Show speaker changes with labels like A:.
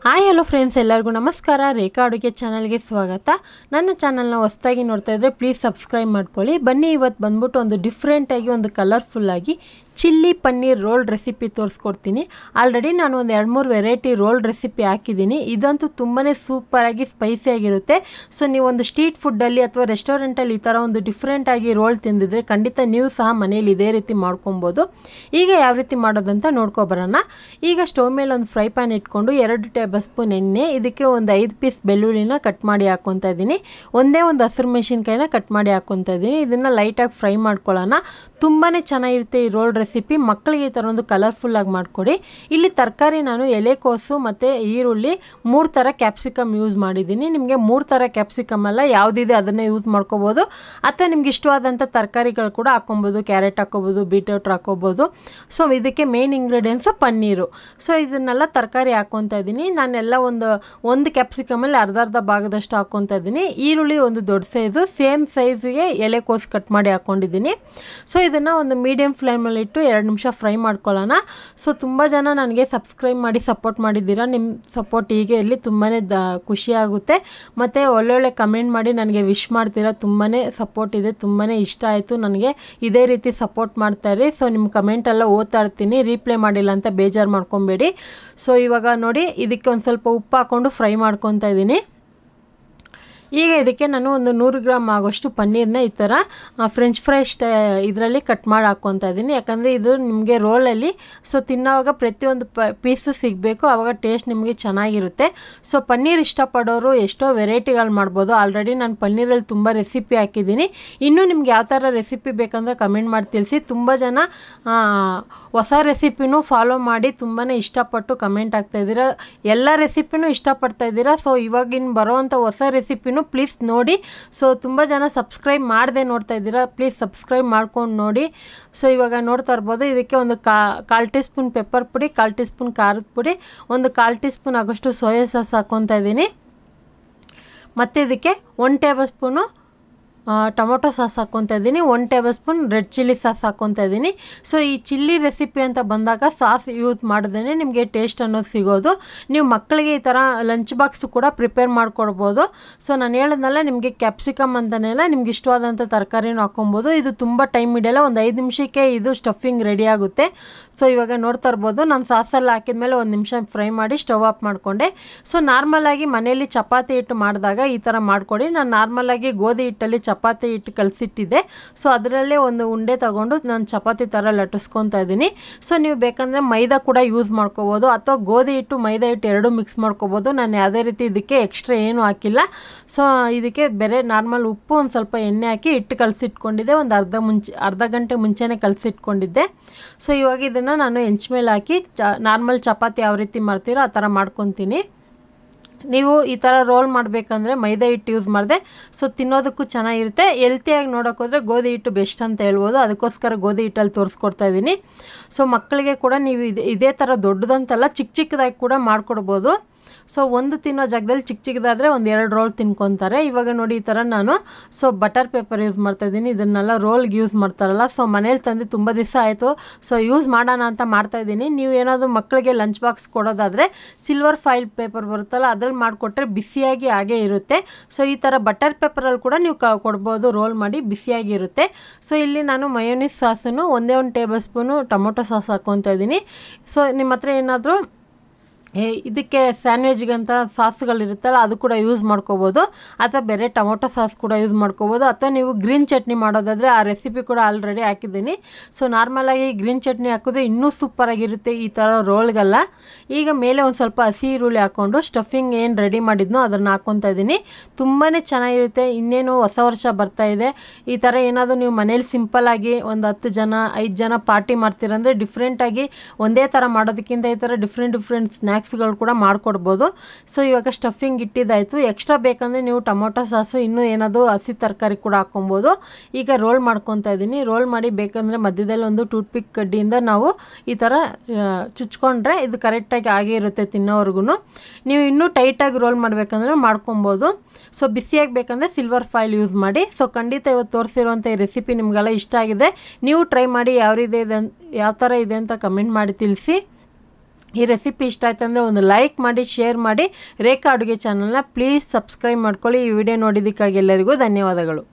A: Hi hello friends, ಎಲ್ಲರಿಗೂ ನಮಸ್ಕಾರ. ರೇಖಾ ಅಡುಗೆ ಚಾನಲ್ಗೆ ಸ್ವಾಗತ. ನನ್ನ ಚಾನಲ್ನ ಹೊಸದಾಗಿ ನೋಡ್ತಾ ಇದ್ದರೆ ಪ್ಲೀಸ್ ಸಬ್ಸ್ಕ್ರೈಬ್ ಮಾಡ್ಕೊಳ್ಳಿ. ಬನ್ನಿ, ಇವತ್ತು ಬಂದ್ಬಿಟ್ಟು ಒಂದು ಡಿಫ್ರೆಂಟಾಗಿ ಒಂದು ಕಲರ್ಫುಲ್ಲಾಗಿ ಚಿಲ್ಲಿ ಪನ್ನೀರ್ ರೋಲ್ ರೆಸಿಪಿ ತೋರಿಸ್ಕೊಡ್ತೀನಿ. ಆಲ್ರೆಡಿ ನಾನು ಒಂದು 2-3 ವೆರೈಟಿ ರೋಲ್ ರೆಸಿಪಿ ಹಾಕಿದ್ದೀನಿ. ಇದಂತೂ ತುಂಬಾ ಸೂಪರಾಗಿ ಸ್ಪೈಸಿಯಾಗಿರುತ್ತೆ. ಸೊ ನೀವೊಂದು ಸ್ಟ್ರೀಟ್ ಫುಡ್ಡಲ್ಲಿ ಅಥವಾ ರೆಸ್ಟೋರೆಂಟಲ್ಲಿ ಈ ಥರ ಒಂದು ಡಿಫ್ರೆಂಟಾಗಿ ರೋಲ್ ತಿಂದಿದ್ರೆ ಖಂಡಿತ ನೀವು ಸಹ ಮನೇಲಿ ಇದೇ ರೀತಿ ಮಾಡ್ಕೊಬೋದು. ಈಗ ಯಾವ ರೀತಿ ಮಾಡೋದಂತ ನೋಡ್ಕೊಬರೋಣ. ಈಗ ಸ್ಟವ್ ಮೇಲೆ ಒಂದು ಫ್ರೈ ಪ್ಯಾನ್ ಇಟ್ಕೊಂಡು 2 ಟೇಬಲ್ ಸ್ಪೂನ್ ಎಣ್ಣೆ, ಇದಕ್ಕೆ ಒಂದು 5 ಪೀಸ್ ಬೆಳ್ಳುಳ್ಳಿನ ಕಟ್ ಮಾಡಿ ಹಾಕ್ಕೊತಾ ಇದ್ದೀನಿ. ಒಂದೇ ಒಂದು ಹಸಿರು ಮೆಣಸಿನ್ಕಾಯಿನ ಕಟ್ ಮಾಡಿ ಹಾಕ್ಕೊತಾ ಇದ್ದೀನಿ. ಇದನ್ನು ಲೈಟಾಗಿ ಫ್ರೈ ಮಾಡ್ಕೊಳ್ಳೋಣ. ತುಂಬಾ ಚೆನ್ನಾಗಿರುತ್ತೆ ಈ ರೋಲ್ ರೆಸಿಪಿ. ಮಕ್ಕಳಿಗೆ ಈ ಥರ ಒಂದು ಕಲರ್ಫುಲ್ಲಾಗಿ ಮಾಡಿಕೊಡಿ. ಇಲ್ಲಿ ತರಕಾರಿ ನಾನು ಎಲೆಕೋಸು ಮತ್ತು ಈರುಳ್ಳಿ 3 ಥರ ಕ್ಯಾಪ್ಸಿಕಮ್ ಯೂಸ್ ಮಾಡಿದ್ದೀನಿ. ನಿಮಗೆ 3 ಥರ ಕ್ಯಾಪ್ಸಿಕಮ್ ಎಲ್ಲ ಯಾವುದಿದೆ ಅದನ್ನೇ ಯೂಸ್ ಮಾಡ್ಕೋಬೋದು. ಅಥವಾ ನಿಮ್ಗೆ ಇಷ್ಟವಾದಂಥ ತರಕಾರಿಗಳು ಕೂಡ ಹಾಕ್ಕೊಬೋದು. ಕ್ಯಾರೆಟ್ ಹಾಕ್ಕೋಬೋದು, ಬೀಟ್ರೂಟ್ ಹಾಕ್ಕೋಬೋದು. ಸೊ ಇದಕ್ಕೆ ಮೇನ್ ಇಂಗ್ರೀಡಿಯೆಂಟ್ಸು ಪನ್ನೀರು. ಸೊ ಇದನ್ನೆಲ್ಲ ತರಕಾರಿ ಹಾಕ್ಕೊತಾ ಇದ್ದೀನಿ. ನಾನೆಲ್ಲ ಒಂದು ಕ್ಯಾಪ್ಸಿಕಮಲ್ಲಿ ಅರ್ಧ ಭಾಗದಷ್ಟು ಹಾಕ್ಕೊತಾ ಇದ್ದೀನಿ. ಈರುಳ್ಳಿ ಒಂದು ದೊಡ್ಡ ಸೈಜು, ಸೇಮ್ ಸೈಜಿಗೆ ಎಲೆಕೋಸು ಕಟ್ ಮಾಡಿ ಹಾಕ್ಕೊಂಡಿದ್ದೀನಿ. ಸೊ ಇದನ್ನು ಒಂದು ಮೀಡಿಯಮ್ ಫ್ಲೇಮಲ್ಲಿ ಇಟ್ಟು 2 ನಿಮಿಷ ಫ್ರೈ ಮಾಡ್ಕೊಳ್ಳೋಣ. ಸೊ ತುಂಬ ಜನ ನನಗೆ ಸಬ್ಸ್ಕ್ರೈಬ್ ಮಾಡಿ ಸಪೋರ್ಟ್ ಮಾಡಿದ್ದೀರಾ. ನಿಮ್ಮ ಸಪೋರ್ಟ್ ಹೀಗೆ ಇರಲಿ, ತುಂಬಾ ಖುಷಿಯಾಗುತ್ತೆ. ಮತ್ತು ಒಳ್ಳೊಳ್ಳೆ ಕಮೆಂಟ್ ಮಾಡಿ ನನಗೆ ವಿಶ್ ಮಾಡ್ತೀರಾ. ತುಂಬಾ ಸಪೋರ್ಟ್ ಇದೆ, ತುಂಬಾ ಇಷ್ಟ ಆಯಿತು ನನಗೆ. ಇದೇ ರೀತಿ ಸಪೋರ್ಟ್ ಮಾಡ್ತಾಯಿರಿ. ಸೊ ನಿಮ್ಮ ಕಮೆಂಟೆಲ್ಲ ಓದ್ತಾ ಇರ್ತೀನಿ, ರೀಪ್ಲೈ ಮಾಡಿಲ್ಲ ಅಂತ ಬೇಜಾರು ಮಾಡ್ಕೊಬೇಡಿ. ಸೊ ಇವಾಗ ನೋಡಿ, ಇದಕ್ಕೆ ಒಂದು ಸ್ವಲ್ಪ ಉಪ್ಪು ಹಾಕ್ಕೊಂಡು ಫ್ರೈ ಮಾಡ್ಕೊತಾ ಇದ್ದೀನಿ. ಈಗ ಇದಕ್ಕೆ ನಾನು ಒಂದು 100 ಗ್ರಾಮ್ ಆಗೋಷ್ಟು ಪನ್ನೀರನ್ನ ಈ ಥರ ಫ್ರೆಂಚ್ ಫ್ರೈ ಇದರಲ್ಲಿ ಕಟ್ ಮಾಡಿ ಹಾಕ್ಕೊತಾ ಇದ್ದೀನಿ. ಯಾಕಂದರೆ ಇದು ನಿಮಗೆ ರೋಲಲ್ಲಿ ಸೊ ತಿನ್ನೋವಾಗ ಪ್ರತಿಯೊಂದು ಪೀಸು ಸಿಗಬೇಕು, ಆವಾಗ ಟೇಸ್ಟ್ ನಿಮಗೆ ಚೆನ್ನಾಗಿರುತ್ತೆ. ಸೊ ಪನ್ನೀರ್ ಇಷ್ಟಪಡೋರು ಎಷ್ಟೋ ವೆರೈಟಿಗಳು ಮಾಡ್ಬೋದು. ಆಲ್ರೆಡಿ ನಾನು ಪನ್ನೀರಲ್ಲಿ ತುಂಬ ರೆಸಿಪಿ ಹಾಕಿದ್ದೀನಿ. ಇನ್ನೂ ನಿಮ್ಗೆ ಯಾವ ಥರ ರೆಸಿಪಿ ಬೇಕಂದ್ರೆ ಕಮೆಂಟ್ ಮಾಡಿ ತಿಳಿಸಿ. ತುಂಬ ಜನ ಹೊಸ ರೆಸಿಪಿನೂ ಫಾಲೋ ಮಾಡಿ ತುಂಬಾ ಇಷ್ಟಪಟ್ಟು ಕಮೆಂಟ್ ಆಗ್ತಾಯಿದ್ದೀರಾ. ಎಲ್ಲ ರೆಸಿಪಿನೂ ಇಷ್ಟಪಡ್ತಾಯಿದ್ದೀರಾ. ಸೊ ಇವಾಗಿನ ಬರೋವಂಥ ಹೊಸ ರೆಸಿಪಿನೂ ಪ್ಲೀಸ್ ನೋಡಿ. ಸೊ ತುಂಬ ಜನ ಸಬ್ಸ್ಕ್ರೈಬ್ ಮಾಡದೆ ನೋಡ್ತಾ ಇದ್ದೀರಾ, ಪ್ಲೀಸ್ ಸಬ್ಸ್ಕ್ರೈಬ್ ಮಾಡ್ಕೊಂಡು ನೋಡಿ. ಸೊ ಇವಾಗ ನೋಡ್ತಾ ಇರ್ಬೋದು, ಇದಕ್ಕೆ ಒಂದು 1/4 ಟೀ ಸ್ಪೂನ್ ಪೆಪ್ಪರ್ ಪುಡಿ, 1/4 ಟೀ ಸ್ಪೂನ್ ಖಾರದ ಪುಡಿ, ಒಂದು 1/4 ಟೀ ಸ್ಪೂನ್ ಆಗೋಷ್ಟು ಸೋಯಾ ಸಾಸ್ ಹಾಕ್ಕೊತಾ ಇದ್ದೀನಿ. ಮತ್ತು ಇದಕ್ಕೆ 1 ಟೇಬಲ್ ಸ್ಪೂನು ಟೊಮೊಟೊ ಸಾಸ್ ಹಾಕ್ಕೊತಾ ಇದ್ದೀನಿ. 1 table spoon red chilli sauce ಹಾಕ್ಕೊತಾ ಇದ್ದೀನಿ. ಸೊ ಈ ಚಿಲ್ಲಿ ರೆಸಿಪಿ ಅಂತ ಬಂದಾಗ ಸಾಸ್ ಯೂಸ್ ಮಾಡಿದ್ರೆ ನಿಮಗೆ ಟೇಸ್ಟ್ ಅನ್ನೋದು ಸಿಗೋದು. ನೀವು ಮಕ್ಕಳಿಗೆ ಈ ಥರ ಲಂಚ್ ಬಾಕ್ಸ್ ಕೂಡ ಪ್ರಿಪೇರ್ ಮಾಡ್ಕೊಡ್ಬೋದು. ಸೊ ನಾನು ಹೇಳಿದ್ನಲ್ಲ, ನಿಮಗೆ ಕ್ಯಾಪ್ಸಿಕಮ್ ಅಂತನೆಲ್ಲ ನಿಮ್ಗೆ ಇಷ್ಟವಾದಂಥ ತರಕಾರಿನೂ ಹಾಕ್ಕೊಬೋದು. ಇದು ತುಂಬ ಟೈಮ್ ಹಿಡಿಯಲ್ಲ, ಒಂದು 5 ನಿಮಿಷಕ್ಕೆ ಇದು ಸ್ಟಫಿಂಗ್ ರೆಡಿ ಆಗುತ್ತೆ. ಸೊ ಇವಾಗ ನೋಡ್ತಾ ಇರ್ಬೋದು, ನಾನು ಸಾಸಲ್ಲಿ ಹಾಕಿದ್ಮೇಲೆ 1 ನಿಮಿಷ ಫ್ರೈ ಮಾಡಿ ಸ್ಟವ್ ಆಫ್ ಮಾಡಿಕೊಂಡೆ. ಸೊ ನಾರ್ಮಲಾಗಿ ಮನೆಯಲ್ಲಿ ಚಪಾತಿ ಹಿಟ್ಟು ಮಾಡಿದಾಗ ಈ ಥರ ಮಾಡಿಕೊಡಿ. ನಾನು ನಾರ್ಮಲಾಗಿ ಗೋಧಿ ಹಿಟ್ಟಲ್ಲಿ ಚಪಾತಿ ಹಿಟ್ಟು ಕಲಸಿಟ್ಟಿದ್ದೆ. ಸೊ ಅದರಲ್ಲೇ ಒಂದು ಉಂಡೆ ತಗೊಂಡು ನಾನು ಚಪಾತಿ ಥರ ಲಟ್ಟಿಸ್ಕೊತಾ ಇದ್ದೀನಿ. ಸೊ ನೀವು ಬೇಕಂದರೆ ಮೈದಾ ಕೂಡ ಯೂಸ್ ಮಾಡ್ಕೋಬೋದು, ಅಥವಾ ಗೋಧಿ ಹಿಟ್ಟು ಮೈದಾ ಹಿಟ್ಟು ಎರಡೂ ಮಿಕ್ಸ್ ಮಾಡ್ಕೋಬೋದು. ನಾನು ಯಾವುದೇ ರೀತಿ ಇದಕ್ಕೆ ಎಕ್ಸ್ಟ್ರಾ ಏನೂ ಹಾಕಿಲ್ಲ. ಸೊ ಇದಕ್ಕೆ ಬೇರೆ ನಾರ್ಮಲ್ ಉಪ್ಪು, ಒಂದು ಸ್ವಲ್ಪ ಎಣ್ಣೆ ಹಾಕಿ ಹಿಟ್ಟು ಕಲಸಿಟ್ಕೊಂಡಿದ್ದೆ. ಒಂದು ಅರ್ಧ ಗಂಟೆ ಮುಂಚೆನೇ ಕಲಸಿಟ್ಕೊಂಡಿದ್ದೆ. ಸೊ ಇವಾಗ ಇದನ್ನು ನಾನು ಹೆಂಚ ಮೇಲೆ ಹಾಕಿ ನಾರ್ಮಲ್ ಚಪಾತಿ ಯಾವ ರೀತಿ ಮಾಡ್ತೀರೋ ಆ ಥರ ಮಾಡ್ಕೊತೀನಿ. ನೀವು ಈ ಥರ ರೋಲ್ ಮಾಡಬೇಕಂದ್ರೆ ಮೈದಾ ಹಿಟ್ಟು ಯೂಸ್ ಮಾಡಿದೆ. ಸೊ ತಿನ್ನೋದಕ್ಕೂ ಚೆನ್ನಾಗಿರುತ್ತೆ. ಹೆಲ್ತಿಯಾಗಿ ನೋಡೋಕೆ ಹೋದರೆ ಗೋಧಿ ಹಿಟ್ಟು ಬೆಸ್ಟ್ ಅಂತ ಹೇಳ್ಬೋದು. ಅದಕ್ಕೋಸ್ಕರ ಗೋಧಿ ಹಿಟ್ಟಲ್ಲಿ ತೋರಿಸ್ಕೊಡ್ತಾ ಇದ್ದೀನಿ. ಸೊ ಮಕ್ಕಳಿಗೆ ಕೂಡ ನೀವು ಇದೇ ಥರ ದೊಡ್ಡದಂತಲ್ಲ, ಚಿಕ್ಕದಾಗಿ ಕೂಡ ಮಾಡಿಕೊಡ್ಬೋದು. ಸೊ ಒಂದು ತಿನ್ನೋ ಜಾಗದಲ್ಲಿ ಚಿಕ್ಕದಾದರೆ ಒಂದು 2 ರೋಲ್ ತಿನ್ಕೊತಾರೆ. ಇವಾಗ ನೋಡಿ, ಈ ಥರ ನಾನು ಬಟರ್ ಪೇಪರ್ ಯೂಸ್ ಮಾಡ್ತಾಯಿದ್ದೀನಿ. ಇದನ್ನೆಲ್ಲ ರೋಲ್ಗೆ ಯೂಸ್ ಮಾಡ್ತಾರಲ್ಲ, ಸೊ ಮನೇಲಿ ತಂದು ತುಂಬ ದಿವಸ ಆಯಿತು. ಸೊ ಯೂಸ್ ಮಾಡೋಣ ಅಂತ ಮಾಡ್ತಾಯಿದ್ದೀನಿ. ನೀವು ಏನಾದರೂ ಮಕ್ಕಳಿಗೆ ಲಂಚ್ ಬಾಕ್ಸ್ ಕೊಡೋದಾದರೆ ಸಿಲ್ವರ್ ಫಾಯಿಲ್ ಪೇಪರ್ ಬರುತ್ತಲ್ಲ, ಅದ್ರಲ್ಲಿ ಮಾಡಿಕೊಟ್ರೆ ಬಿಸಿಯಾಗಿ ಹಾಗೇ ಇರುತ್ತೆ. ಸೊ ಈ ಥರ ಬಟರ್ ಪೇಪರಲ್ಲಿ ಕೂಡ ನೀವು ಕೊಡ್ಬೋದು, ರೋಲ್ ಮಾಡಿ ಬಿಸಿಯಾಗಿ ಇರುತ್ತೆ. ಸೊ ಇಲ್ಲಿ ನಾನು ಮಯೋನೀಸ್ ಸಾಸನ್ನು 1 ಟೇಬಲ್ ಸ್ಪೂನು ಟೊಮೊಟೊ ಸಾಸ್ ಹಾಕ್ಕೊತಾ ಇದ್ದೀನಿ. ಸೊ ನಿಮ್ಮ ಹತ್ರ ಏನಾದರೂ ಇದಕ್ಕೆ ಸ್ಯಾಂಡ್ವಿಚ್ಗಂತ ಸಾಸ್ಗಳಿರುತ್ತಲ್ಲ ಅದು ಕೂಡ ಯೂಸ್ ಮಾಡ್ಕೋಬೋದು, ಅಥವಾ ಬೇರೆ ಟೊಮೊಟೊ ಸಾಸ್ ಕೂಡ ಯೂಸ್ ಮಾಡ್ಕೋಬೋದು. ಅಥವಾ ನೀವು ಗ್ರೀನ್ ಚಟ್ನಿ ಮಾಡೋದಾದರೆ ಆ ರೆಸಿಪಿ ಕೂಡ ಆಲ್ರೆಡಿ ಹಾಕಿದ್ದೀನಿ. ಸೊ ನಾರ್ಮಲಾಗಿ ಗ್ರೀನ್ ಚಟ್ನಿ ಹಾಕಿದ್ರೆ ಇನ್ನೂ ಸೂಪರಾಗಿರುತ್ತೆ ಈ ಥರ ರೋಲ್ಗೆಲ್ಲ. ಈಗ ಮೇಲೆ ಒಂದು ಸ್ವಲ್ಪ ಹಸಿ ಈರುಳ್ಳಿ ಹಾಕ್ಕೊಂಡು ಸ್ಟಫಿಂಗ್ ಏನು ರೆಡಿ ಮಾಡಿದ್ನೋ ಅದನ್ನು ಹಾಕ್ಕೊತಾ ಇದ್ದೀನಿ. ತುಂಬಾ ಚೆನ್ನಾಗಿರುತ್ತೆ. ಇನ್ನೇನು ಹೊಸ ವರ್ಷ ಬರ್ತಾಯಿದೆ. ಈ ಥರ ಏನಾದರೂ ನೀವು ಮನೇಲಿ ಸಿಂಪಲ್ಲಾಗಿ ಒಂದು 10 ಜನ 5 ಜನ ಪಾರ್ಟಿ ಮಾಡ್ತೀರಂದರೆ ಡಿಫ್ರೆಂಟಾಗಿ ಒಂದೇ ಥರ ಮಾಡೋದಕ್ಕಿಂತ ಈ ಥರ ಡಿಫ್ರೆಂಟ್ ಸ್ನ್ಯಾಕ್ಸ್ಗಳು ಕೂಡ ಮಾಡಿಕೊಡ್ಬೋದು. ಸೊ ಇವಾಗ ಸ್ಟಫಿಂಗ್ ಇಟ್ಟಿದ್ದಾಯಿತು. ಎಕ್ಸ್ಟ್ರಾ ಬೇಕಂದರೆ ನೀವು ಟೊಮೊಟೊ ಸಾಸು ಇನ್ನೂ ಏನಾದರೂ ಹಸಿ ತರಕಾರಿ ಕೂಡ ಹಾಕ್ಕೊಬೋದು. ಈಗ ರೋಲ್ ಮಾಡ್ಕೊತಾ ಇದ್ದೀನಿ. ರೋಲ್ ಮಾಡಿ ಬೇಕಂದರೆ ಮಧ್ಯದಲ್ಲಿ ಒಂದು ಟೂತ್ಪಿಕ್ ಕಡ್ಡಿಯಿಂದ ನಾವು ಈ ಥರ ಚುಚ್ಕೊಂಡ್ರೆ ಇದು ಕರೆಕ್ಟಾಗಿ ಆಗೇ ಇರುತ್ತೆ ತಿನ್ನೋವರೆಗೂ. ನೀವು ಇನ್ನೂ ಟೈಟಾಗಿ ರೋಲ್ ಮಾಡಬೇಕಂದ್ರೆ ಮಾಡ್ಕೊಬೋದು. ಸೊ ಬಿಸಿಯಾಗಿ ಬೇಕಂದರೆ ಸಿಲ್ವರ್ ಫಾಯಿಲ್ ಯೂಸ್ ಮಾಡಿ. ಸೊ ಖಂಡಿತ ಇವತ್ತು ತೋರಿಸಿರುವಂಥ ಈ ರೆಸಿಪಿ ನಿಮಗೆಲ್ಲ ಇಷ್ಟ ಆಗಿದೆ. ನೀವು ಟ್ರೈ ಮಾಡಿ ಯಾವ ಥರ ಇದೆ ಅಂತ ಕಮೆಂಟ್ ಮಾಡಿ ತಿಳಿಸಿ. ಈ ರೆಸಿಪಿ ಇಷ್ಟ ಆಯ್ತು ಅಂದರೆ ಒಂದು ಲೈಕ್ ಮಾಡಿ, ಶೇರ್ ಮಾಡಿ. ರೇಖಾ ಅಡುಗೆ ಚಾನಲ್ನ ಪ್ಲೀಸ್ ಸಬ್ಸ್ಕ್ರೈಬ್ ಮಾಡ್ಕೊಳ್ಳಿ. ಈ ವಿಡಿಯೋ ನೋಡಿದ್ದಕ್ಕಾಗಿ ಎಲ್ಲರಿಗೂ ಧನ್ಯವಾದಗಳು.